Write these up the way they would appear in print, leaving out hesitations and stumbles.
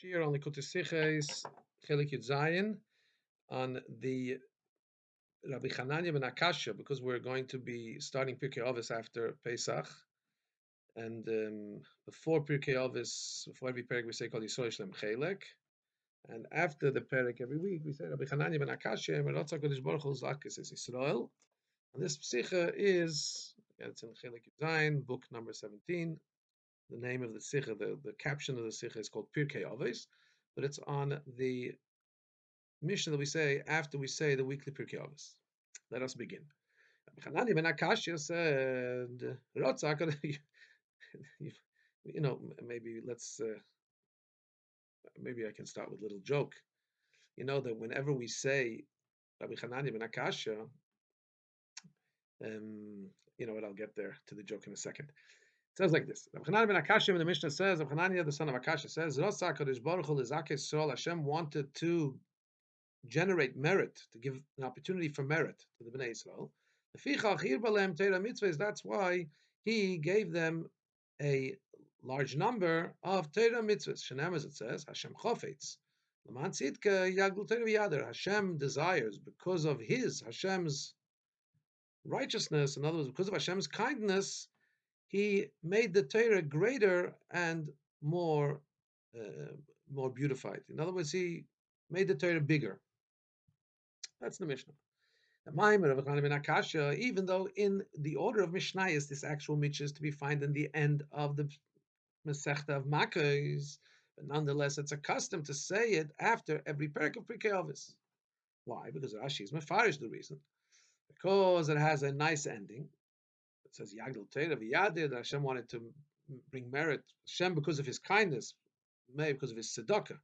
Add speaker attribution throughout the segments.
Speaker 1: Shir on Likutei Siches, Chelek Yud Zayin, on the Rabbi Chananya ben Akashya, because we're going to be starting Pirkei Avos after Pesach, and before Pirkei Avos, before every Perek we say Kol Yisrael Shlem Chelek, and after the Perek every week we say Rabbi Chananya ben Akashya, Merotza Kodesh Baruch Hu Zakis es Yisrael, and this Psicha is, it's in Chelek Yud Zayin, book number 17. The name of the Sikha, the caption of the Sikha is called Pirkei Avos, but it's on the mission that we say after we say the weekly Pirkei Avos. Let us begin. Chananya ben Akashya said, you know, maybe maybe I can start with a little joke. You know that whenever we say Rabbi Chananya ben Akashya, you know what, I'll get there to the joke in a second. It says like this. Rabbi Chananya ben Akashya in the Mishnah says, Rabbi Chananya, the son of Akashya, says, Hashem wanted to generate merit, to give an opportunity for merit to the Bnei Israel. That's why he gave them a large number of Torah mitzvahs. Shenem, as it says, Hashem chofetz. Hashem desires, because of Hashem's righteousness, in other words, because of Hashem's kindness, He made the Torah greater and more beautified. In other words, He made the Torah bigger. That's the Mishnah. The Maimer of Chananya ben Akashya, even though in the order of Mishnayos, this actual Mishnah is to be found in the end of the Masechta of Makkos, but nonetheless, it's a custom to say it after every Perek of Pirkei Avos. Why? Because Rashi is mefarish the reason. Because it has a nice ending. It says Yagdol Torah v'Yadir, that Hashem wanted to bring merit. Hashem, because of His kindness, because of His tzedakah,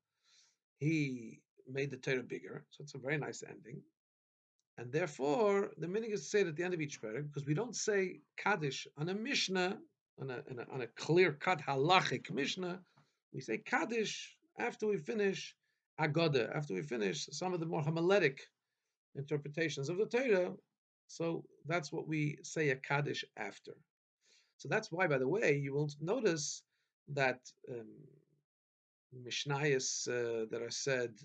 Speaker 1: He made the Torah bigger. So it's a very nice ending. And therefore, the meaning is to say it at the end of each parak, because we don't say Kaddish on a Mishnah, on a clear-cut halachic Mishnah. We say Kaddish after we finish Agoda, after we finish some of the more homiletic interpretations of the Torah. So that's what we say a Kaddish after. So that's why, by the way, you will notice that Mishnayos that are said,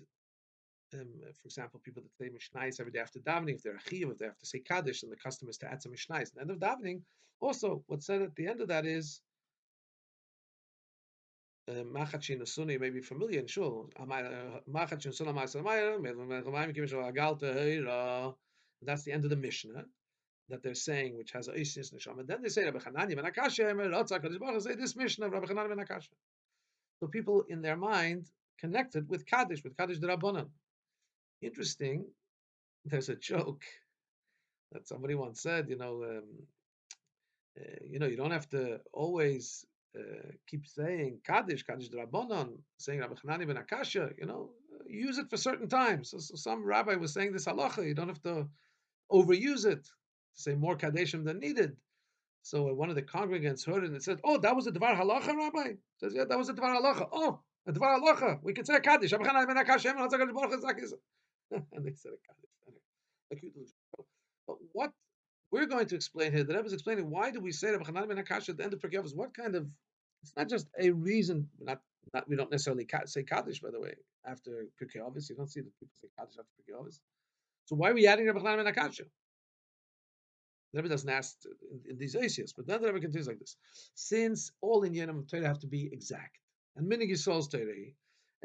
Speaker 1: for example, people that say Mishnayos every day after davening, if they're a chiyuv, if they have to say Kaddish, and the custom is to add some Mishnayos at the end of davening. Also, what's said at the end of that is Machat Shinasuni, you may be familiar in Shul. Machat Shinasuni. That's the end of the Mishnah that they're saying, which has a Isis Nisham. And then they say Rabbi Chananya ben Akashya, say this Mishnah of Rabbi Chananya ben Akashya. So people in their mind connected with Kaddish D'Rabbanan. Interesting. There's a joke that somebody once said, you don't have to always keep saying Kaddish D'Rabbanan, saying Rabbi Chananya ben Akashya, use it for certain times. So some rabbi was saying this halacha, you don't have to overuse it, to say more Kaddishim than needed. So one of the congregants heard it and said, "Oh, that was a Dvar Halacha, Rabbi?" He says, "Yeah, that was a Dvar Halacha." "Oh, a Dvar Halacha. We can say a Kaddish." And they said a Kaddish. But what we're going to explain here, the Rebbe is explaining, why do we say Rabbi Chananya ben Akashya at the end of Pirkei Avos? What kind of, it's not just a reason, we don't necessarily say Kaddish, by the way, after Pirkei Avos. You don't see that people say Kaddish after Pirkei Avos. So why are we adding Rabbi Chananya ben Akashya? The Rebbe doesn't ask in these asias, but then the Rebbe continues like this: since all in Yenim Torah have to be exact, and Minig Yisrael's Torah,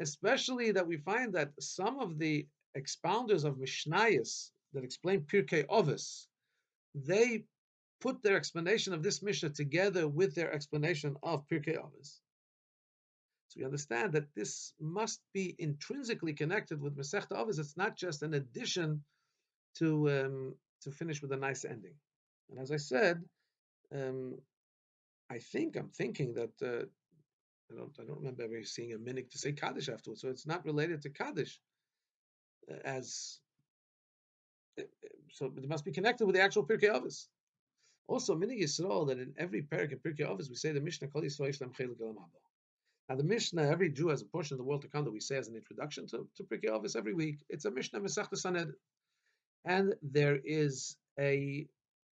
Speaker 1: especially that we find that some of the expounders of Mishnayos that explain Pirkei Avos, they put their explanation of this Mishnah together with their explanation of Pirkei Avos. So we understand that this must be intrinsically connected with Masechta Avos. It's not just an addition to finish with a nice ending. And as I said, I'm thinking that I don't remember ever seeing a minig to say Kaddish afterwards. So it's not related to Kaddish, so it must be connected with the actual Pirkei Avos. Also, minig Yisrael, that in every parak in Pirkei Avos we say the Mishnah Kol Yisrael Yishlem Chelek Elam Haba. Now the Mishnah, every Jew has a portion of the world to come that we say as an introduction to Pirkei Avos every week. It's a Mishnah Masechta Sanhedrin, and there is a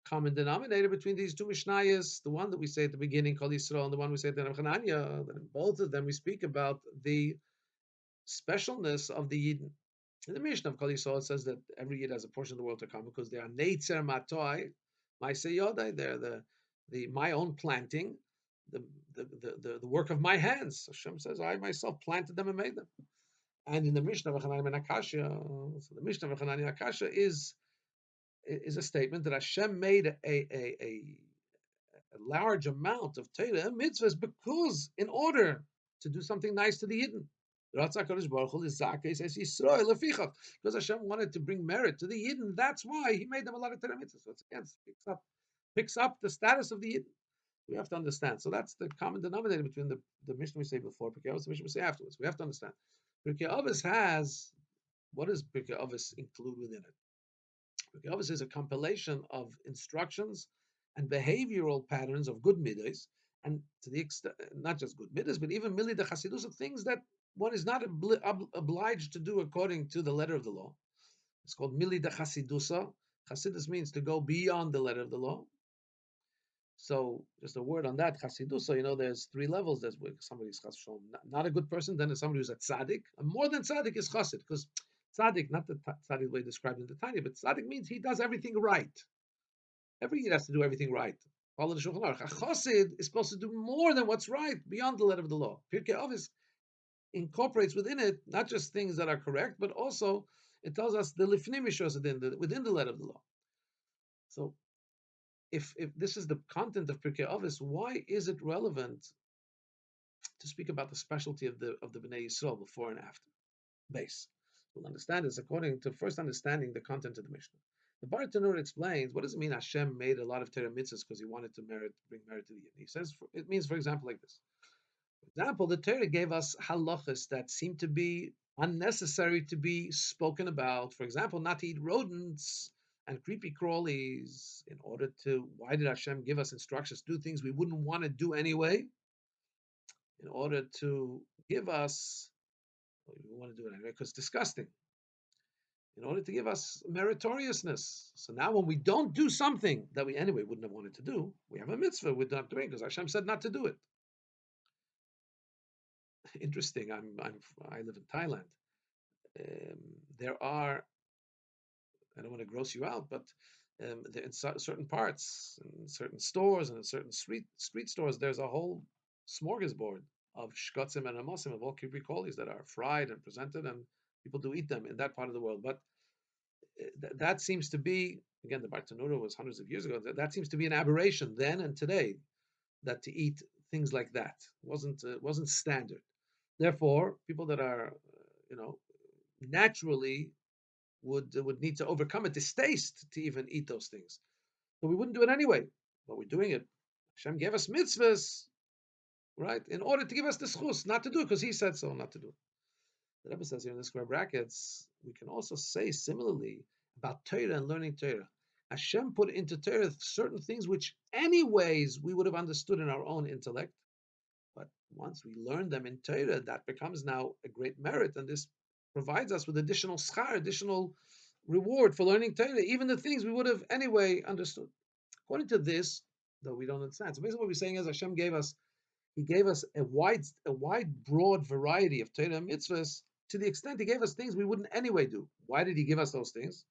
Speaker 1: common denominator between these two Mishnayos, the one that we say at the beginning, Kol Yisrael, and the one we say at the end of Chananya, that in both of them we speak about the specialness of the Yidden. In the Mishnah of Kol Yisrael, it says that every Yid has a portion of the world to come because they are Neitzer Matoi, my Seyodai, they're the my own planting, the, the work of my hands. Hashem says, I myself planted them and made them. And in the Mishnah of Chananya and Akasha, so the Mishnah of Chananya and Akasha is a statement that Hashem made a large amount of Torah and mitzvahs because in order to do something nice to the Yidden. Because Hashem wanted to bring merit to the Yidden. That's why He made them a lot of Torah mitzvahs. So it's again picks up the status of the Yidden. We have to understand. So that's the common denominator between the Mishnah we say before Pirkei Avos and the Mishnah we say afterwards. We have to understand. Pirkei Avos has, what does Pirkei Avos include within it? Pirkei Avos is a compilation of instructions and behavioral patterns of good midas, and to the extent, not just good midas, but even mili de chasidus, of things that one is not obliged to do according to the letter of the law. It's called mili de chasidusa. Chasidus means to go beyond the letter of the law. So, just a word on that, chasidus. There's three levels. There's somebody's not a good person. Then there's somebody who's a tzaddik. And more than tzaddik is chasid, because tzaddik, not the tzaddik way described in the Tanya, but tzaddik means he does everything right. Every Yid has to do everything right. Follow the Shulchan Aruch. A chosid is supposed to do more than what's right, beyond the letter of the law. Pirkei Avos incorporates within it not just things that are correct, but also it tells us the lifnim mishos within the letter of the law. So, if this is the content of Pirkei Avos, why is it relevant to speak about the specialty of the Bnei Yisrael before and after? Base. We'll understand this according to first understanding the content of the Mishnah. The Bartanur explains, what does it mean Hashem made a lot of Torah mitzvahs because He wanted to bring merit to the Yid? He says it means, for example, like this. For example, the Torah gave us halachas that seem to be unnecessary to be spoken about. For example, not to eat rodents and creepy crawlies. Why did Hashem give us instructions to do things we wouldn't want to do anyway? In order to give us, we want to do it anyway because it's disgusting. In order to give us meritoriousness. So now when we don't do something that we anyway wouldn't have wanted to do, we have a mitzvah we're not doing because Hashem said not to do it. Interesting. I live in Thailand. There are, I don't want to gross you out, but in certain parts, in certain stores, and in certain street stores, there's a whole smorgasbord of shkotzim and amosim, of all kibri that are fried and presented, and people do eat them in that part of the world. But that seems to be, again, the Bartanura was hundreds of years ago. That seems to be an aberration then and today, that to eat things like that wasn't standard. Therefore, people that are, naturally would need to overcome a distaste to even eat those things. But we wouldn't do it anyway. But we're doing it. Hashem gave us mitzvahs, right, in order to give us the schus, not to do it because He said so, not to do it. The Rebbe says here in the square brackets, we can also say similarly about Torah and learning Torah. Hashem put into Torah certain things which anyways we would have understood in our own intellect, but once we learn them in Torah, that becomes now a great merit, and this provides us with additional schar, additional reward for learning Torah, even the things we would have anyway understood. According to this, though we don't understand. So basically what we're saying is Hashem He gave us a wide, broad variety of Torah and mitzvahs to the extent He gave us things we wouldn't anyway do. Why did He give us those things?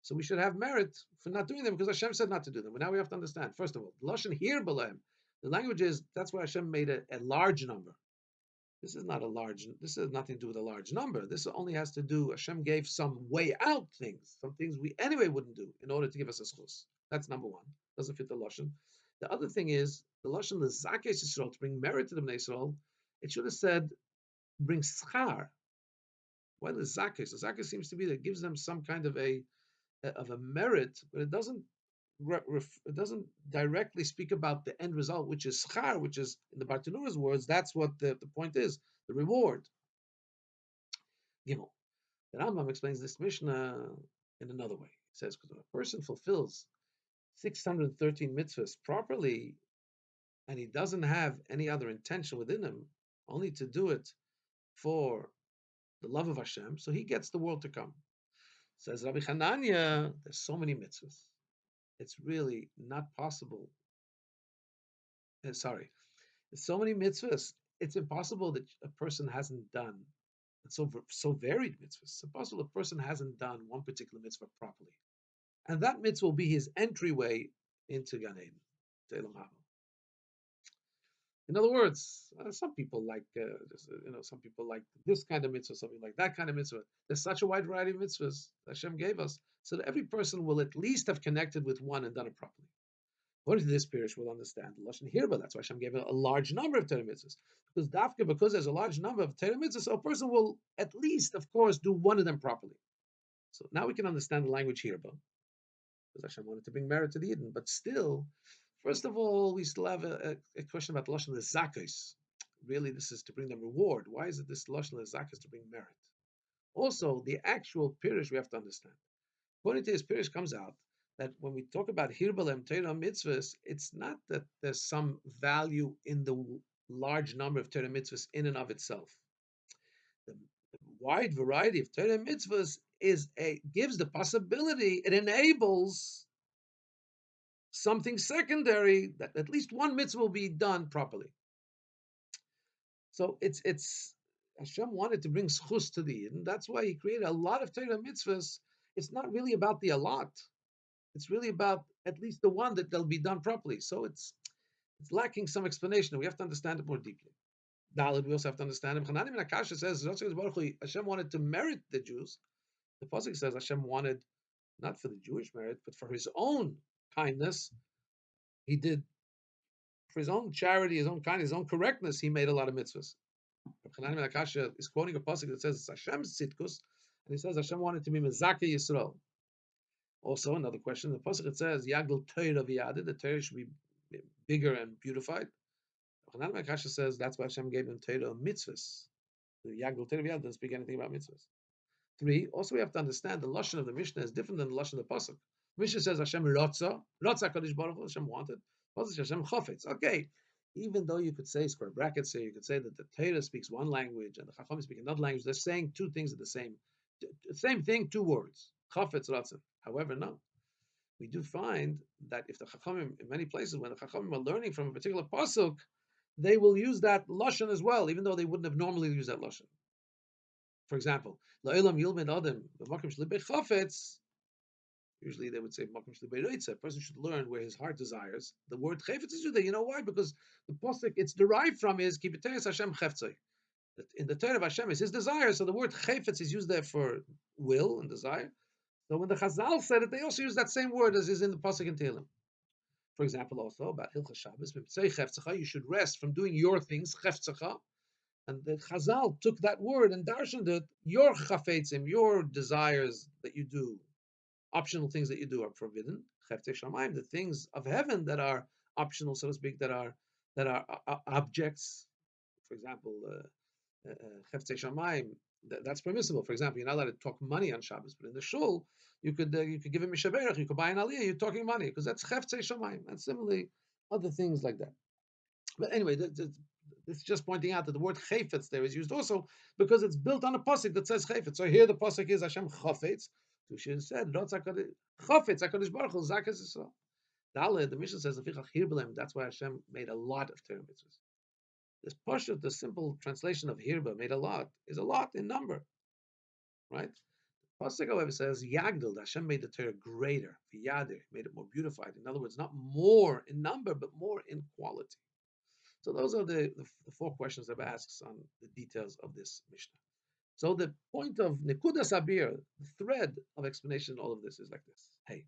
Speaker 1: So we should have merit for not doing them because Hashem said not to do them. But now we have to understand, first of all, Lashon here, Balaam, the language is, that's why Hashem made a large number. This has nothing to do with a large number. This only has to do, Hashem gave some way out things, some things we anyway wouldn't do in order to give us a schus. That's number one. Doesn't fit the Lashon. The other thing is, the Lashon L'Zakes Yisrael, to bring merit to the Bnei Yisrael, it should have said, bring schar. Why L'Zakes? L'Zakes seems to be that it gives them some kind of a merit, but it doesn't directly speak about the end result, which is schar, which is, in the Bartanura's words, that's what the point is, the reward. Gimel. The Rambam explains this Mishnah in another way. He says, because when a person fulfills 613 mitzvahs properly, and he doesn't have any other intention within him, only to do it for the love of Hashem, so he gets the world to come. Says Rabbi Chananya, there's so many mitzvahs. It's really not possible. There's so many mitzvahs. It's impossible that a person hasn't done It's so varied mitzvahs. Suppose a person hasn't done one particular mitzvah properly, and that mitzvah will be his entryway into Gan Eden, to Elam Haba. In other words, some people like, some people like this kind of mitzvah, something like that kind of mitzvah. There's such a wide variety of mitzvahs that Hashem gave us, so that every person will at least have connected with one and done it properly. According to this parish, we'll understand the lashon hirba. That's why Hashem gave a large number of Torah mitzvahs, because there's a large number of Torah mitzvahs, so a person will at least, of course, do one of them properly. So now we can understand the language hirba, because Hashem wanted to bring merit to the Eden. But still, first of all, we still have a question about the lashon zakos. Really, this is to bring them reward. Why is it this lashon zakos to bring merit? Also, the actual pirish we have to understand. According to his pirish, comes out that when we talk about hirbalem Torah mitzvahs, it's not that there's some value in the large number of Torah mitzvahs in and of itself. The wide variety of Torah mitzvahs gives the possibility, it enables something secondary, that at least one mitzvah will be done properly. So it's Hashem wanted to bring schus to the Eden. That's why He created a lot of Torah mitzvahs. It's not really about the a lot. It's really about at least the one that they'll be done properly. So it's lacking some explanation. We have to understand it more deeply. Dalit, we also have to understand it. Chananya ben Akasha says Hashem wanted to merit the Jews. The pasuk says Hashem wanted not for the Jewish merit, but for His own kindness. He did for His own charity, His own kindness, His own correctness. He made a lot of mitzvahs. Chananya ben Akasha is quoting a pasuk that says it's Hashem's tzidkus, and he says Hashem wanted to be mezake Yisrael. Also, another question: the pasuk it says Yagdol Torah v'yadid, the Torah should be bigger and beautified. Chananya ben Akasha says that's why Hashem gave them Torah mitzvahs. The Yagdol Torah v'yadid doesn't speak anything about mitzvahs. 3. Also, we have to understand the lashon of the Mishnah is different than the lashon of the pasuk. Mishnah says Hashem rotza Kadosh Baruch Hu, Hashem wanted. Pasuk Hashem chafetz. Okay, even though you could say square brackets here, you could say that the Torah speaks one language and the Chachamim speak another language. They're saying two things at the same thing, two words. Chafetz rotza. However, no. We do find that if the Chachamim, in many places, when the Chachamim are learning from a particular pasuk, they will use that lashon as well, even though they wouldn't have normally used that lashon. For example, la'olam yilmed adam b'makom shlibei chafetz. Usually they would say makom shlibei reitza. A person should learn where his heart desires. The word chafetz is used there. You know why? Because the pasuk it's derived from is kibiteres Hashem cheftzoi. In the Torah of Hashem is His desire. So the word chafetz is used there for will and desire. So when the Chazal said it, they also use that same word as is in the pasuk in Tehillim. For example, also about Hilchas Shabbos, you should rest from doing your things, chefzecha. And the Chazal took that word and darshaned it, your chafetzim, your desires that you do, optional things that you do are forbidden. Cheftei shamayim, the things of heaven that are optional, so to speak, that are objects. For example, cheftei shamayim, that's permissible. For example, you're not allowed to talk money on Shabbos, but in the shul, you could give him mishaberach, you could buy an aliyah, you're talking money, because that's cheftei shamayim. And similarly, other things like that. But anyway, it's just pointing out that the word chayfetz there is used also because it's built on a pasuk that says chayfetz. So here the pasuk is Hashem chafetz. So she said, chafetz HaKadosh Baruch Hu zakas Yisrael. The Mishnah says, that's why Hashem made a lot of Torah mitzvahs. This pashut, the simple translation of hirba, made a lot, is a lot in number. Right? Pasuk, however, says Yagdil, Hashem made the Torah greater, v'yadir, made it more beautified. In other words, not more in number, but more in quality. So those are the 4 questions that asks on the details of this Mishnah. So the point of Nekuda Sabir, the thread of explanation in all of this is like this. Hey,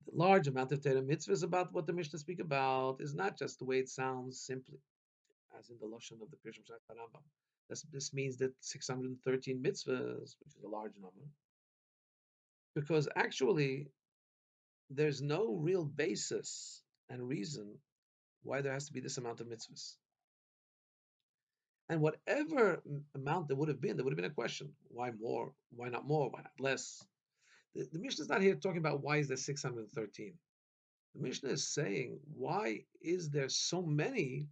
Speaker 1: the large amount of Torah mitzvahs about what the Mishnah speak about is not just the way it sounds simply, as in the Lashon of the Pirshim Shach Rambam. This means that 613 mitzvahs, which is a large number, because actually there's no real basis and reason why there has to be this amount of mitzvahs. And whatever amount there would have been a question. Why more? Why not more? Why not less? The Mishnah is not here talking about why is there 613. The Mishnah is saying, why is there so many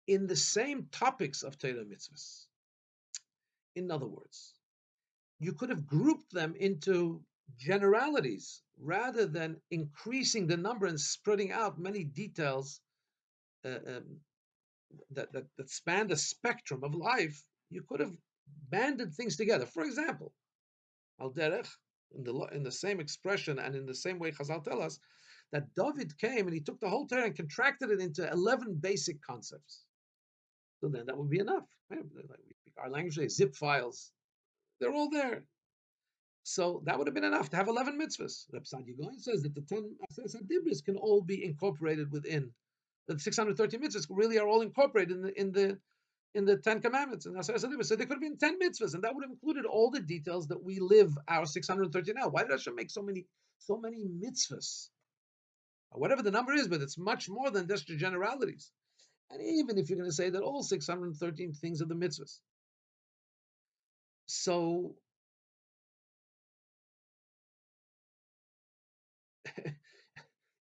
Speaker 1: in the same topics of Torah mitzvahs? In other words, you could have grouped them into generalities rather than increasing the number and spreading out many details that span the spectrum of life. You could have banded things together. For example, al derech, in the same expression and in the same way Chazal tell us that David came and he took the whole Torah and contracted it into 11 basic concepts. So then that would be enough. Right? Like our language today, zip files, they're all there. So that would have been enough to have 11 mitzvahs. Reb Sadia Gaon says that the 10 Aseret Dibris can all be incorporated within the 630 mitzvahs. Really are all incorporated in the 10 commandments and Aseret Dibris. So there could have been 10 mitzvahs, and that would have included all the details that we live our 630 now. Why did Hashem make so many mitzvahs? Whatever the number is, but it's much more than just the generalities. And even if you're going to say that all 613 things are the mitzvahs, so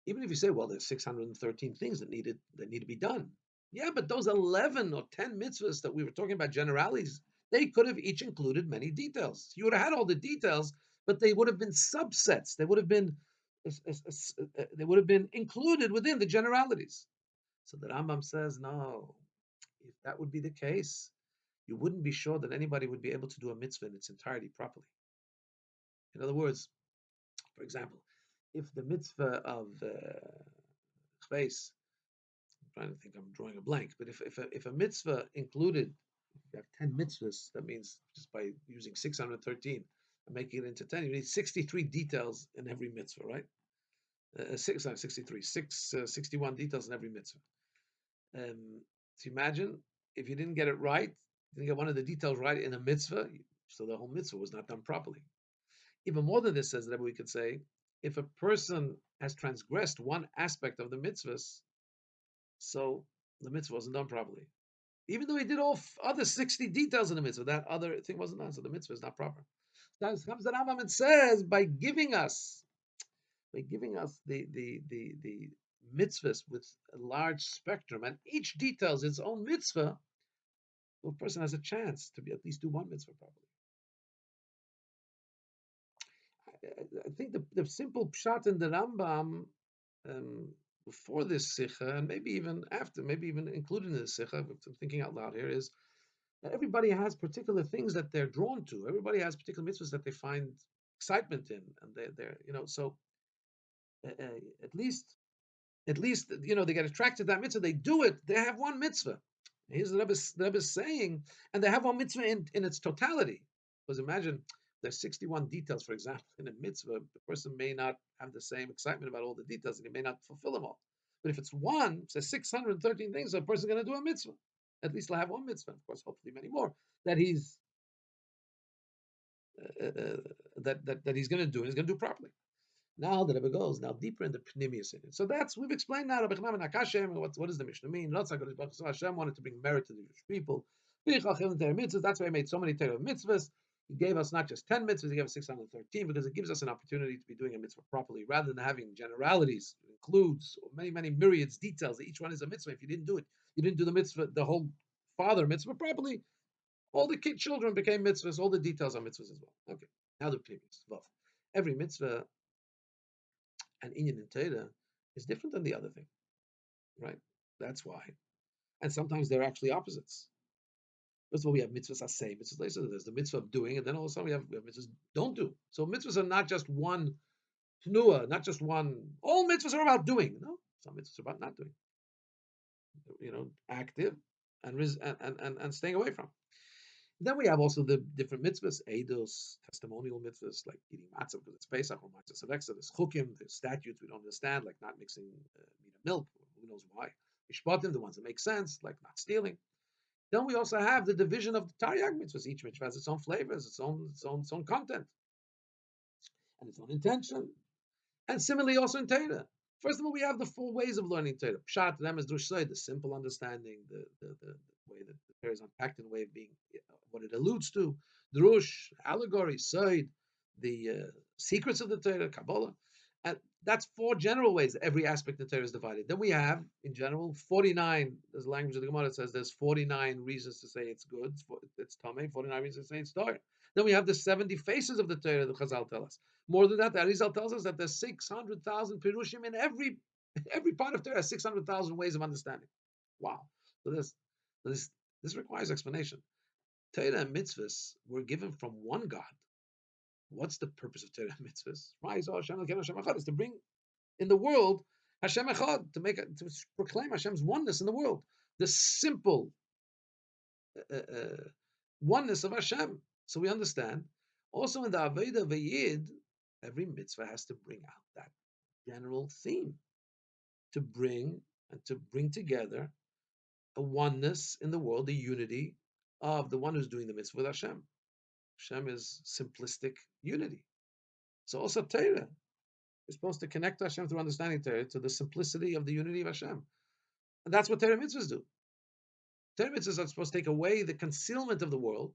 Speaker 1: even if you say, well, there's 613 things that need to be done. Yeah, but those 11 or 10 mitzvahs that we were talking about, generalities, they could have each included many details. You would have had all the details, but they would have been subsets. They would have been included within the generalities. So the Rambam says, no, if that would be the case, you wouldn't be sure that anybody would be able to do a mitzvah in its entirety properly. In other words, for example, if the mitzvah of chveis, I'm trying to think, I'm drawing a blank, but if a mitzvah included, you have 10 mitzvahs, that means just by using 613 and making it into 10, you need 63 details in every mitzvah, right? 61 details in every mitzvah. So imagine if you didn't get it right, you didn't get one of the details right in a mitzvah, so the whole mitzvah was not done properly. Even more than this, says that we could say, if a person has transgressed one aspect of the mitzvahs, so the mitzvah wasn't done properly. Even though he did all other 60 details in the mitzvah, that other thing wasn't done, so the mitzvah is not proper. Now comes the Rambam and says, by giving us the mitzvahs with a large spectrum, and each details its own mitzvah, the person has a chance to at least do one mitzvah properly. I think the simple pshat in the Rambam before this sikha, and maybe even after, maybe even included in the sikha, if I'm thinking out loud here, is that everybody has particular things that they're drawn to. Everybody has particular mitzvahs that they find excitement in, and they're so at least they get attracted to that mitzvah. They do it. They have one mitzvah. Here's the Rebbe saying, and they have one mitzvah in its totality. Because imagine there's 61 details, for example, in a mitzvah. The person may not have the same excitement about all the details, and he may not fulfill them all. But if it's one, say 613 things, so a person's going to do a mitzvah. At least he'll have one mitzvah. Of course, hopefully many more that he's that he's going to do. And he's going to do properly. Now the Rebbe goes now deeper in the pnimius in it. So we've explained now Rabbi Chananya and Akashem. What does the Mishnah mean? Hashem wanted to bring merit to the Jewish people. That's why he made so many Torah mitzvahs. He gave us not just 10 mitzvahs, he gave us 613 because it gives us an opportunity to be doing a mitzvah properly rather than having generalities. It includes many, many myriads details. Each one is a mitzvah. If you didn't do it, you didn't do the mitzvah, the whole father mitzvah properly. All the children became mitzvahs. All the details are mitzvahs as well. Okay. Now the pnimius. Every mitzvah and inyan in Torah is different than the other thing, right? That's why. And sometimes they're actually opposites. First of all, we have mitzvahs asay, mitzvahs later. There's the mitzvah of doing, and then all of a sudden we have mitzvahs don't do. So mitzvahs are not just one tenua, not just one. All mitzvahs are about doing. No, some mitzvahs are about not doing. Active and staying away from. Then we have also the different mitzvahs, eidos, testimonial mitzvahs, like eating matzah because it's Pesach or matzah sevexa. There's chukim, there's statutes we don't understand, like not mixing meat and milk. Who knows why? Mishpatim, the ones that make sense, like not stealing. Then we also have the division of the Taryag mitzvahs. Each mitzvah has its own flavors, its own content, and its own intention. And similarly also in Torah. First of all, we have the four ways of learning Torah. Pshat, Remez, Drush, the simple understanding, the way that the Torah is unpacked in a way of being what it alludes to. Drush, allegory, Soid, the secrets of the Torah, Kabbalah. And that's four general ways that every aspect of the Torah is divided. Then we have, in general, 49. There's a language of the Gemara that says there's 49 reasons to say it's good, it's Tameh, 49 reasons to say it's Torah. Then we have the 70 faces of the Torah, the Chazal tell us. More than that, the Arizal tells us that there's 600,000 Pirushim in every part of Torah, 600,000 ways of understanding. Wow. So this requires explanation. Torah and mitzvahs were given from one God. What's the purpose of Torah and mitzvahs? Is to bring in the world Hashem Echad, to proclaim Hashem's oneness in the world. The simple oneness of Hashem. So we understand. Also in the Aveda Vayid, every mitzvah has to bring out that general theme, to bring together a oneness in the world, the unity of the one who's doing the mitzvah with Hashem. Hashem is simplistic unity. So also Torah is supposed to connect Hashem through understanding Torah to the simplicity of the unity of Hashem. And that's what Torah mitzvahs do. Torah mitzvahs are supposed to take away the concealment of the world.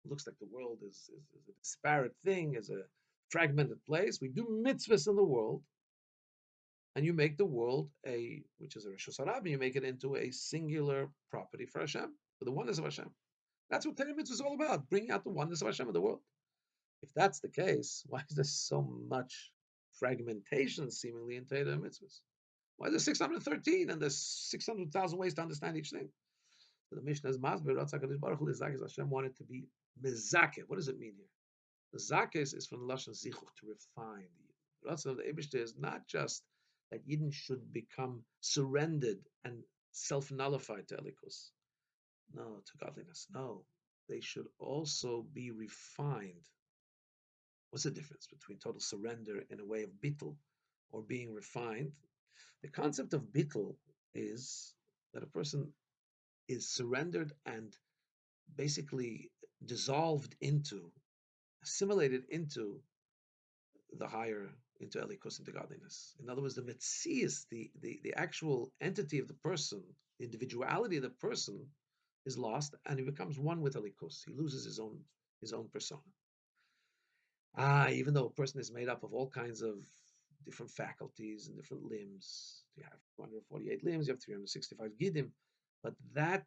Speaker 1: It looks like the world is a disparate thing, is a fragmented place. We do mitzvahs in the world, and you make the world which is a Rishus Harabim, you make it into a singular property for Hashem, for the oneness of Hashem. That's what Torah mitzvah is all about, bringing out the oneness of Hashem in the world. If that's the case, why is there so much fragmentation seemingly in Torah mitzvahs? Why is there 613 and there's 600,000 ways to understand each thing? So the Mishnah is Masber, Hashem wanted to be mezakeh. What does it mean here? The zakes is from the Lashon zichuch, to refine. The Ratzon of the Eibishter is not just that Yidden should become surrendered and self-nullified to Elikus. No, to godliness. No, they should also be refined. What's the difference between total surrender in a way of bittul or being refined? The concept of bittul is that a person is surrendered and basically dissolved into, assimilated into the higher, into Elikus, into godliness. In other words, the metzias, the actual entity of the person, the individuality of the person is lost, and he becomes one with Elikus. He loses his own persona. Even though a person is made up of all kinds of different faculties and different limbs, you have 148 limbs, you have 365 gidim, but that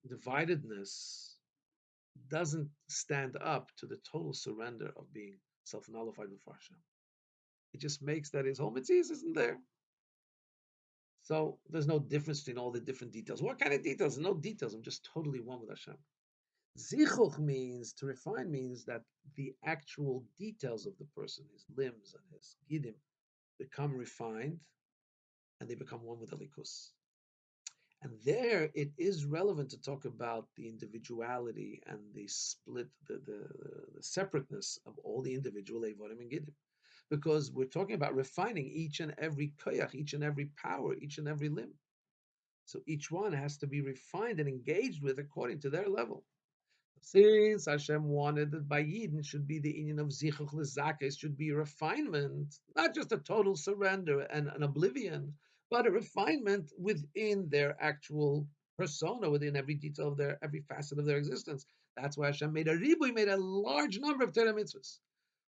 Speaker 1: dividedness doesn't stand up to the total surrender of being self-nullified before Hashem. It just makes that his whole mitzvah isn't there. So there's no difference between all the different details. What kind of details? No details. I'm just totally one with Hashem. Zichuch means, to refine means that the actual details of the person, his limbs and his gidim, become refined and they become one with Elikus. And there it is relevant to talk about the individuality and the split, the separateness of all the individual Evodim and Gidim. Because we're talking about refining each and every koyach, each and every power, each and every limb. So each one has to be refined and engaged with according to their level. Since Hashem wanted that by Yidden should be the union of Zichuch L'Zakes, should be a refinement, not just a total surrender and an oblivion, but a refinement within their actual persona, within every detail of every facet of their existence. That's why Hashem made a large number of Torah mitzvahs.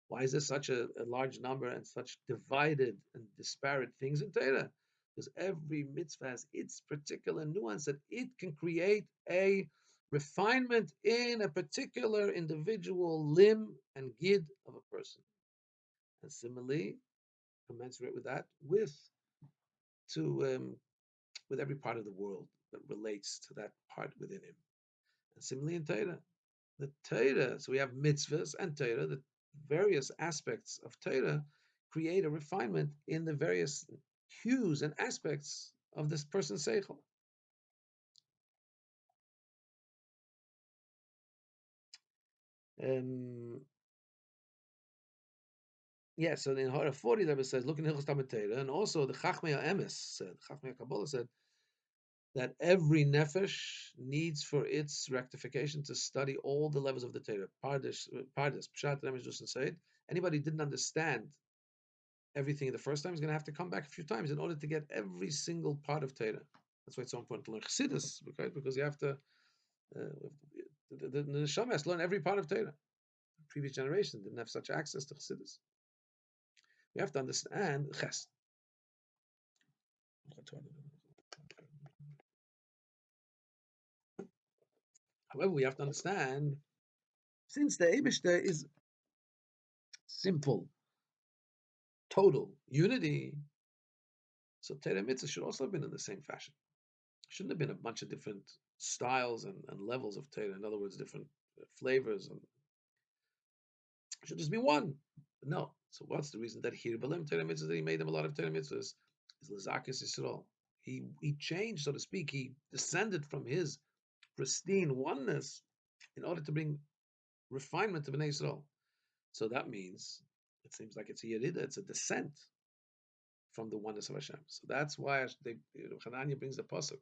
Speaker 1: Why is there such a large number and such divided and disparate things in Torah? Because every mitzvah has its particular nuance that it can create a refinement in a particular individual limb and gid of a person. And similarly, commensurate with that, with every part of the world that relates to that part within him. And similarly in Torah, so we have mitzvahs and Torah, the various aspects of Torah create a refinement in the various hues and aspects of this person's seichel. So in Hora 40, the Rebbe says, look in Hilchos Talmud Torah, and also the Chachmei HaEmes said, Chachmei HaKabbalah said, that every nefesh needs for its rectification to study all the levels of the Torah. Pardes, Pshat, Remesh, Dus, and Seid. Anybody who didn't understand everything the first time is going to have to come back a few times in order to get every single part of Torah. That's why it's so important to learn Chassidus, right? Because you have to, the Neshama has to learn every part of Torah. The previous generation didn't have such access to Chassidus. We have to understand Ches. However, we have to understand, since the Eibishter is simple, total unity, So Torah mitzvah should also have been in the same fashion. Shouldn't have been a bunch of different styles and levels of Torah. In other words, different flavors, and it should just be one. But no. So what's the reason that here Balim Torah mitzvahs, that he made them a lot of Torah mitzvahs? Is Lazakis Yisrael. He changed, so to speak. He descended from his pristine oneness in order to bring refinement to Bnei Yisrael. So that means it seems like it's a yerida, it's a descent from the oneness of Hashem. So that's why Chananya brings the pasuk.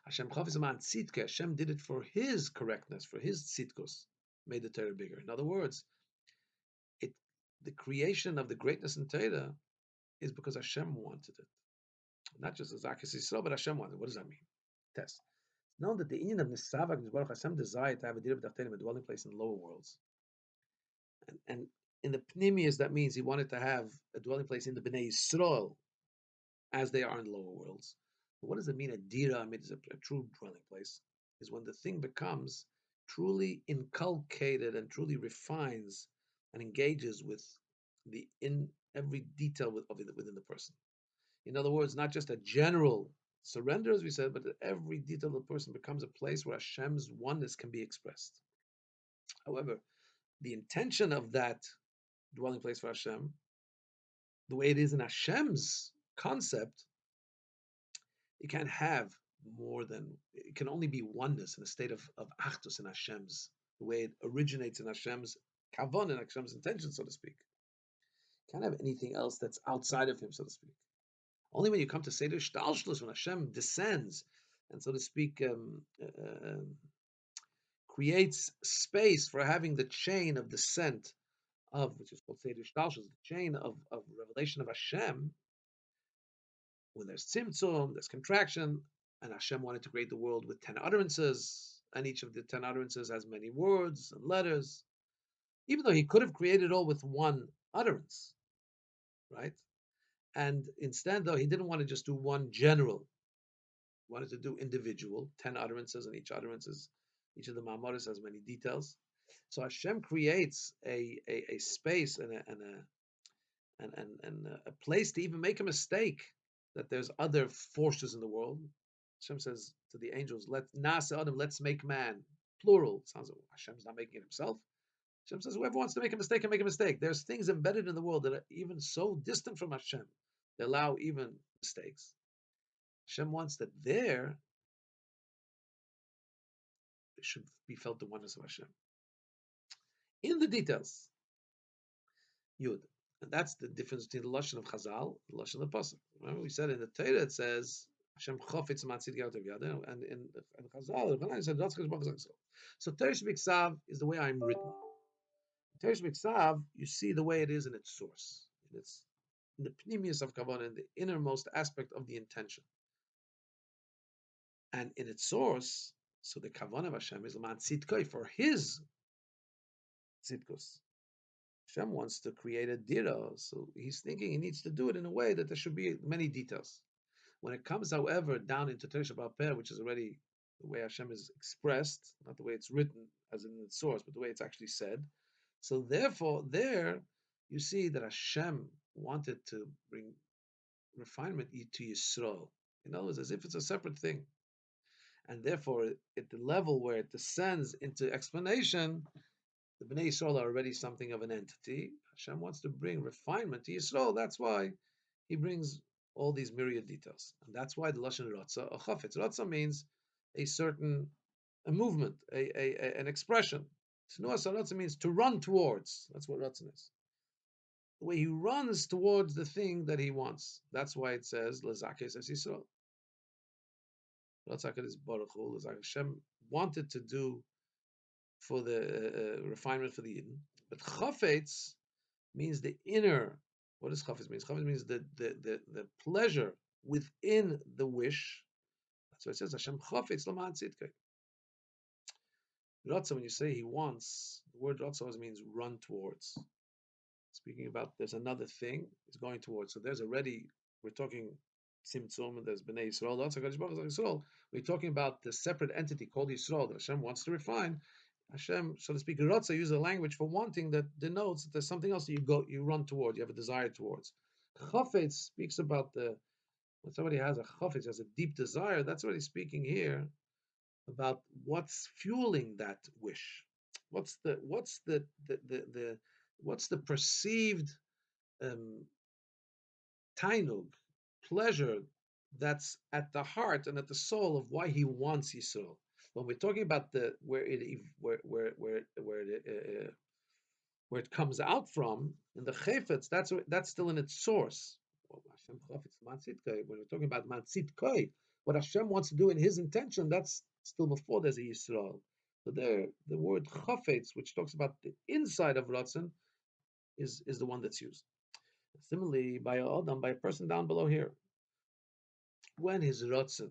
Speaker 1: Hashem Chavis Aman Tzidke. Hashem did it for His correctness, for His tzidkus, made the Torah bigger. In other words, it the creation of the greatness in Torah is because Hashem wanted it, not just as Zakis Yisrael, but Hashem wanted it. What does that mean? Test. Known that the Indian of Nisavak Baruch Hashem desired to have a dir b'tachtenim, a dwelling place in lower worlds, and in the Pnimius that means He wanted to have a dwelling place in the Bnei Yisrael, as they are in lower worlds. But what does it mean, a dira, I mean, a true dwelling place? Is when the thing becomes truly inculcated and truly refines and engages with the in every detail within the person. In other words, not just a general surrender, as we said, but that every detail of the person becomes a place where Hashem's oneness can be expressed. However, the intention of that dwelling place for Hashem, the way it is in Hashem's concept, it can't have more than, it can only be oneness in a state of achdus in Hashem's, the way it originates in Hashem's kavon, in Hashem's intention, so to speak. Can't have anything else that's outside of Him, so to speak. Only when you come to Seder Shtalshlus, when Hashem descends and, so to speak, creates space for having the chain of descent of, which is called Seder Shtalshlus, the chain of revelation of Hashem, when there's tzimtzum, there's contraction, and Hashem wanted to create the world with 10 utterances, and each of the 10 utterances has many words and letters, even though He could have created it all with one utterance, right? And instead, though, He didn't want to just do one general. He wanted to do individual, 10 utterances, and each of the Ma'amaris has many details. So Hashem creates a space and a place to even make a mistake that there's other forces in the world. Hashem says to the angels, let's make man. Plural. Sounds like Hashem's not making it Himself. Hashem says, whoever wants to make a mistake can make a mistake. There's things embedded in the world that are even so distant from Hashem. They allow even mistakes. Hashem wants that there it should be felt the oneness of Hashem. In the details. Yud. And that's the difference between the Lashon of Chazal and the Lashon of the Pasuk. Remember, we said in the Torah it says, Hashem chofetz matzid gav yada, and in Chazal, it said, so Torah Shebiksav is the way I'm written. In Torah Shebiksav, you see the way it is in its source, in the pnimius of kavanah, in the innermost aspect of the intention. And in its source, so the kavanah of Hashem is l'man tzidkoi, for His tzidkus. Hashem wants to create a dira, so He's thinking He needs to do it in a way that there should be many details. When it comes, however, down into Torah Sheba'al Peh, which is already the way Hashem is expressed, not the way it's written as in its source, but the way it's actually said. So therefore, there you see that Hashem wanted to bring refinement to Yisrael. In other words, as if it's a separate thing. And therefore, at the level where it descends into explanation, the Bnei Yisrael are already something of an entity. Hashem wants to bring refinement to Yisrael. That's why He brings all these myriad details. And that's why the Lashon Ratzah, a chafetz. Ratzah means a movement, an expression. Tnuas Ratzah means to run towards. That's what Ratzah is. The way he runs towards the thing that he wants. That's why it says, Lazakes es Yisrael. Ratzah is Baruch Hu. Hashem wanted to do for the refinement for the Eden. But chafetz means the inner. What does chafetz mean? Chafetz means the pleasure within the wish. That's why it says Hashem chafetz l'ma'an tzidkei. Ratzah, when you say He wants, the word Ratzah always means run towards. Speaking about there's another thing He's going towards. So there's already, we're talking Tzimtzum, and there's Bnei Yisrael. Yisrael. We're talking about the separate entity called Yisrael that Hashem wants to refine. Hashem, so to speak, Ratzah uses a language for wanting that denotes that there's something else that you run toward, you have a desire towards. Chafetz speaks about the When somebody has a chafetz, has a deep desire, that's what he's speaking here about what's fueling that wish. What's the what's the perceived um, tainug, pleasure that's at the heart and at the soul of why he wants Yisrael. When we're talking about the where it comes out from in the chayfetz, that's still in its source. Well, Hashem chafetz matzitkai. When we're talking about matzitkai, what Hashem wants to do in His intention, that's still before there's a Yisrael. So there, the word chafetz, which talks about the inside of ratzon, is the one that's used. Similarly, by a adam, by a person down below here, when his ratzon,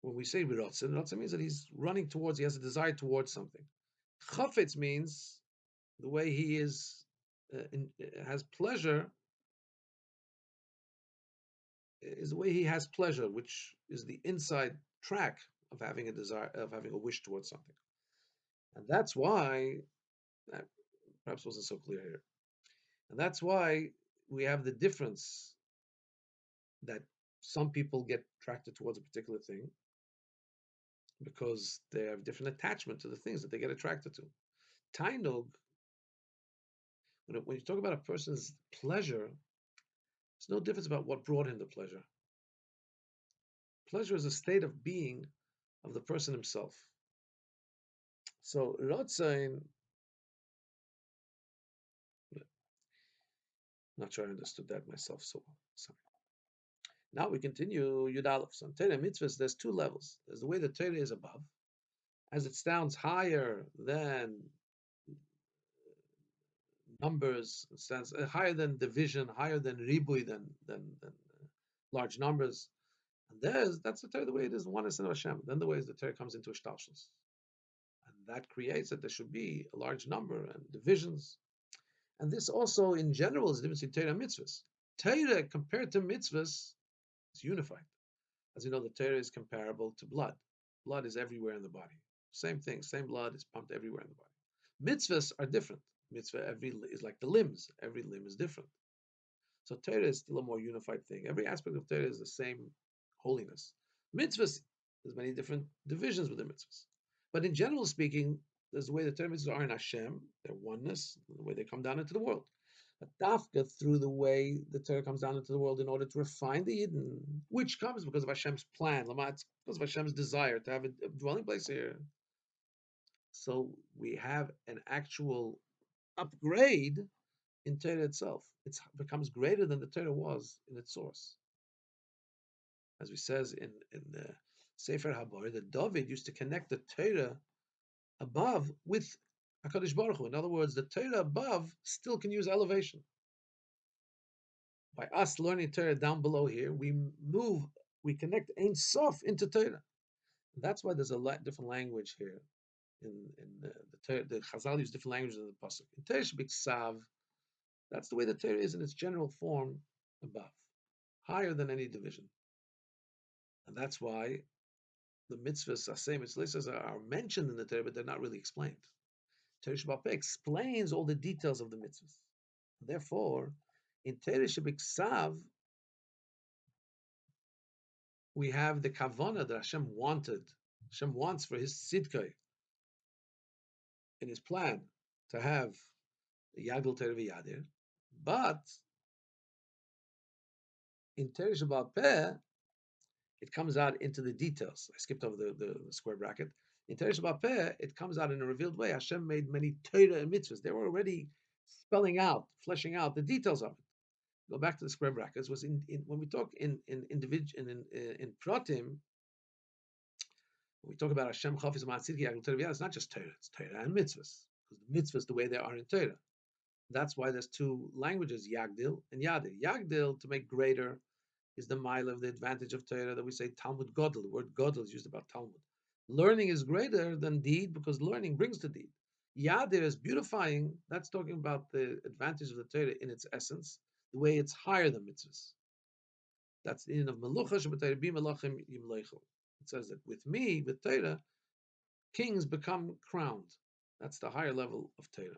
Speaker 1: when we say ratzon, ratzon means that he's running towards, he has a desire towards something. Chafetz means the way he is has pleasure is the way he has pleasure, which is the inside track of having a desire, of having a wish towards something. And that's why, that perhaps wasn't so clear here. And that's why we have the difference that some people get attracted towards a particular thing because they have different attachment to the things that they get attracted to. Tainug, when you talk about a person's pleasure, there's no difference about what brought him the pleasure. Pleasure is a state of being of the person himself. So Rotzain, not sure I understood that myself so well. Sorry. Now we continue Yud Aleph. So in Torah mitzvahs, there's two levels. There's the way the Torah is above, as it sounds higher than numbers, it stands higher than division, higher than ribui, than large numbers. And that's the Torah the way it is oneness in Hashem. Then the way the Torah comes into Ishtalshlus. And that creates that there should be a large number and divisions. And this also, in general, is the difference between Torah and mitzvahs. Torah, compared to mitzvahs, is unified. As you know, the Torah is comparable to blood. Blood is everywhere in the body. Same thing, same blood is pumped everywhere in the body. Mitzvahs are different. Mitzvah is like the limbs. Every limb is different. So Torah is still a more unified thing. Every aspect of Torah is the same holiness. Mitzvahs, there's many different divisions within mitzvahs. But in general speaking, there's the way the Torah mitzvahs are in Hashem, their oneness, the way they come down into the world. But dafka through the way the Torah comes down into the world in order to refine the Eden, which comes because of Hashem's plan, because of Hashem's desire to have a dwelling place here. So we have an actual upgrade in Torah itself. It becomes greater than the Torah was in its source. As we says in the Sefer Habar, that David used to connect the Torah above with HaKadosh Baruch Hu. In other words, the Torah above still can use elevation. By us learning Torah down below here, we connect Ein Sof into Torah. That's why there's a different language here. In the Torah, the Chazal use different languages in the pasuk. In Torah Sav, that's the way the Torah is in its general form above, higher than any division. And that's why the mitzvahs, asay mitzvahs, are mentioned in the Torah, but they're not really explained. Torah Shabbat explains all the details of the mitzvahs. Therefore, in Torah Shabbat we have the kavana that Hashem wanted. Hashem wants for His tzidkei in His plan to have the Yagdil Torah v'Yadir, but in Torah Shabbat Peh, it comes out into the details. I skipped over the square bracket. In Torah Shabbat Peh, it comes out in a revealed way. Hashem made many Torah and mitzvahs. They were already spelling out, fleshing out the details of it. Go back to the square brackets. Was when we talk in individual in pratim, when we talk about Hashem Chafetz Ma'atzidki Yagdil Torah v'Yadir, it's not just Torah; it's Torah and mitzvahs. Because the mitzvahs, the way they are in Torah. That's why there's two languages, Yagdil and Yadir. Yagdil, to make greater, is the mile of the advantage of Torah that we say Talmud Godel. The word Godel is used about Talmud. Learning is greater than deed because learning brings the deed. Yadir is beautifying. That's talking about the advantage of the Torah in its essence, the way it's higher than mitzvahs. That's the end of Melucha Shabbatayr Bi Melachim Yimleichel. It says that with me, with Torah, kings become crowned. That's the higher level of Torah.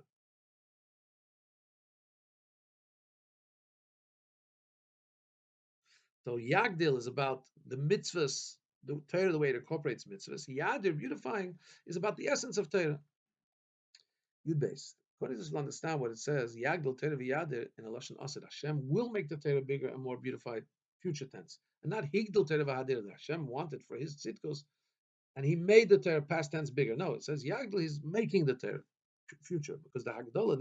Speaker 1: So Yagdil is about the mitzvahs, the Torah, the way it incorporates mitzvahs. Yadir, beautifying, is about the essence of Torah. Yud based. According to this, will understand what it says. Yagdil Torah v'yadir in a lashon asad. Hashem will make the Torah bigger and more beautified, future tense, and not Higdil Torah v'hadir. Hashem wanted for his tzidkos, and he made the Torah past tense bigger. No, it says Yagdil. He's making the Torah future, because the Hagdolah,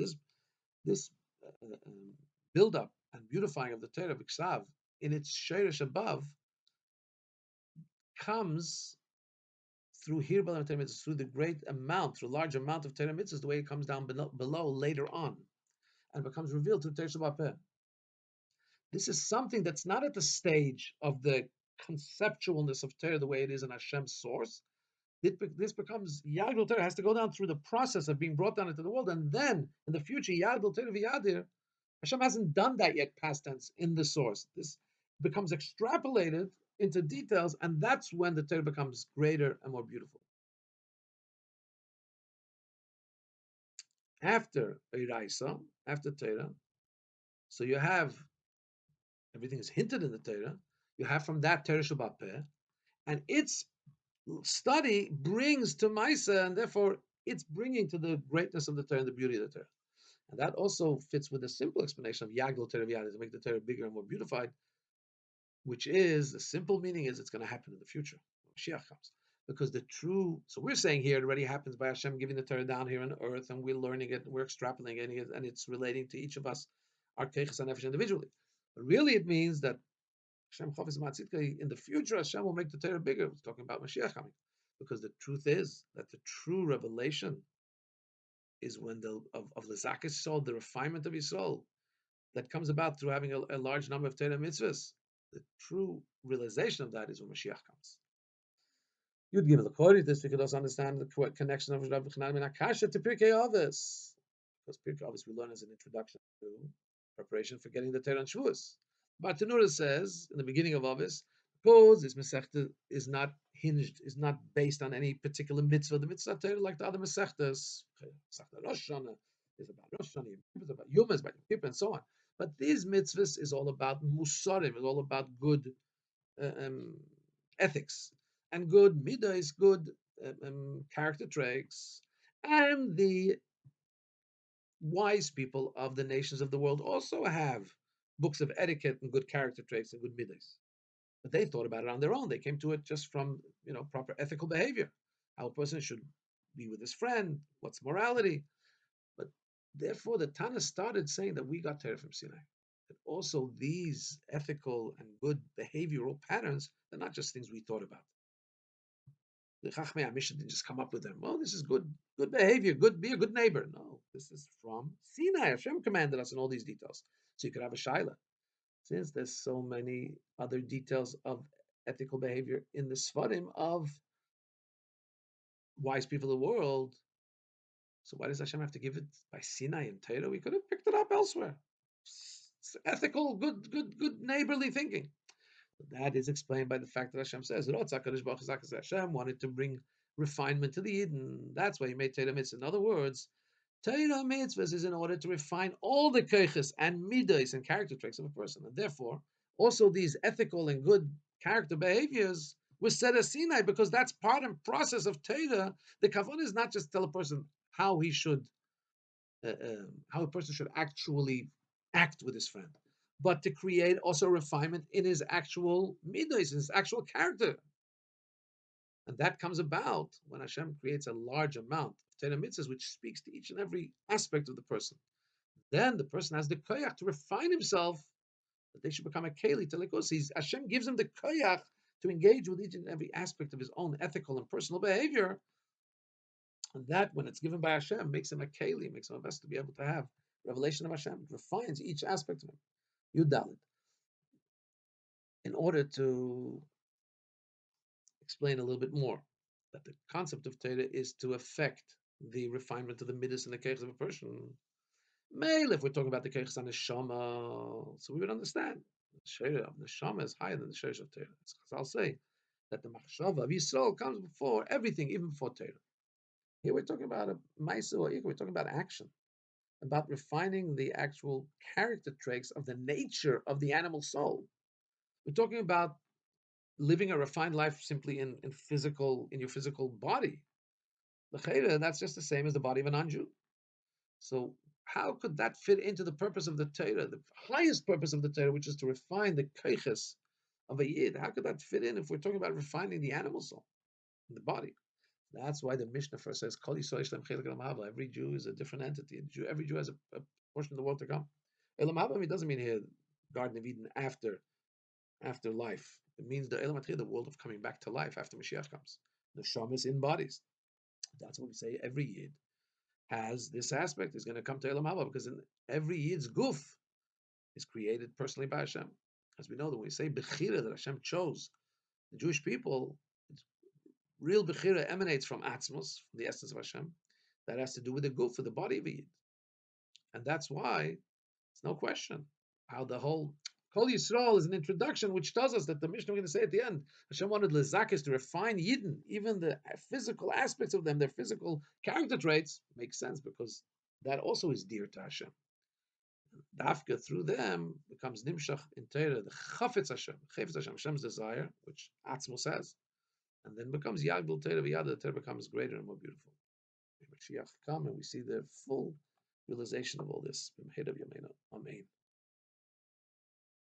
Speaker 1: this build up and beautifying of the Torah b'ksav in its shirish above, comes through Hirbal and Torah mitzvahs, through the great amount, through large amount of Torah mitzvahs, the way it comes down below later on, and becomes revealed through Torah Shabbat Peh. This is something that's not at the stage of the conceptualness of Torah the way it is in Hashem's source. This becomes Yagdol Torah, has to go down through the process of being brought down into the world, and then in the future, Yagdol Torah v'yadir, Hashem hasn't done that yet, past tense, in the source. This becomes extrapolated into details, and that's when the Torah becomes greater and more beautiful. After Eiraisa, after Torah, so you have everything is hinted in the Torah. You have from that Torah Shabbat Peh, and its study brings to Maisa, and therefore it's bringing to the greatness of the Torah and the beauty of the Torah. And that also fits with the simple explanation of Yagdol Torah V'Yad, to make the Torah bigger and more beautified, which is, the simple meaning is, it's going to happen in the future. Mashiach comes. Because the true, so we're saying here it already happens by Hashem giving the Torah down here on earth, and we're learning it, we're extrapolating it, and it's relating to each of us, our Keiches and Nefesh individually. But really it means that Hashem Chofetz Matzitka, in the future Hashem will make the Torah bigger. It's talking about Mashiach coming. Because the truth is that the true revelation is when of Lezakis soul, the refinement of his soul, that comes about through having a large number of Torah mitzvahs. The true realization of that is when Mashiach comes. You'd give it according to this, we could also understand the connection of Rabbi Chananya and Akasha to Pirkei Avos. Because Pirkei Avos we learn as an introduction to preparation for getting the Torah and Shavuos. Bartanura says in the beginning of Avos, because this Masechta is not hinged, is not based on any particular mitzvah. The mitzvah Torah, like the other Masechtas, Masechta Rosh Hashanah is about Rosh Hashanah, it's about Yom, it's about Yom Kippur, and so on. But these mitzvahs is all about musarim, is all about good ethics, and good midah is good character traits, and the wise people of the nations of the world also have books of etiquette and good character traits and good midas. But they thought about it on their own. They came to it just from proper ethical behavior, how a person should be with his friend, what's morality. But therefore, the Tana started saying that we got Torah from Sinai. That also these ethical and good behavioral patterns, they're not just things we thought about. The Chachmei HaMishnah didn't just come up with them. Oh, this is good behavior, be a good neighbor. No, this is from Sinai. Hashem commanded us in all these details. So you could have a shaila. Since there's so many other details of ethical behavior in the Sfarim of wise people of the world, so why does Hashem have to give it by Sinai and Torah? We could have picked it up elsewhere. It's ethical, good neighborly thinking. That is explained by the fact that Hashem says, Hashem wanted to bring refinement to the Eden. That's why he made Torah mitzvahs. In other words, Torah mitzvahs is in order to refine all the keiches and midas and character traits of a person. And therefore, also these ethical and good character behaviors were set as Sinai, because that's part and process of Torah. The kavanah is not just tell a person how he should, how a person should actually act with his friend, but to create also refinement in his actual midos, in his actual character. And that comes about when Hashem creates a large amount of Torah mitzvahs, which speaks to each and every aspect of the person. Then the person has the koyach to refine himself, that they should become a keli telekos. Hashem gives him the koyach to engage with each and every aspect of his own ethical and personal behavior. And that, when it's given by Hashem, makes him a keli, makes him a vessel to be able to have revelation of Hashem. It refines each aspect of him. Yudalit. In order to explain a little bit more, that the concept of Torah is to affect the refinement of the midas and the keiches of a person. Male, if we're talking about the keiches and the neshama, so we would understand the shayra of the neshama is higher than the shayra of Torah. I'll say that the machshava of Yisrael comes before everything, even before Torah. Here we're talking about a ma'aseh or ikar. We're talking about action, about refining the actual character traits of the nature of the animal soul. We're talking about living a refined life simply in your physical body. L'cheira, that's just the same as the body of a non-Jew. So how could that fit into the purpose of the Torah, the highest purpose of the Torah, which is to refine the keiches of a yid? How could that fit in if we're talking about refining the animal soul in the body? That's why the Mishnah first says, "Kol Yisrael Shlem Chelek Elam Haba." Every Jew is a different entity. Every Jew has a portion of the world to come. Elam Haba, it doesn't mean here Garden of Eden after life. It means the Elam Hatchil, the world of coming back to life after Mashiach comes. The Shamas in bodies. That's what we say. Every Yid has this aspect. Is going to come to Elam Haba because in every Yid's guf is created personally by Hashem. As we know, that when we say Bechira, that Hashem chose the Jewish people, real Bechira emanates from Atzmos, from the essence of Hashem. That has to do with the guf, for the body of a Yid. And that's why it's no question how the whole Kol Yisrael is an introduction which tells us that the Mishnah we're going to say at the end, Hashem wanted Lezakis to refine Yidden, even the physical aspects of them, their physical character traits, makes sense because that also is dear to Hashem. Dafka through them becomes Nimshach in Torah, the Chafetz Hashem, Hashem's desire, which Atzmo says, and then becomes Yagdul Torah V'Yada, the Torah becomes greater and more beautiful. Mashiach come and we see the full realization of all this. Amen.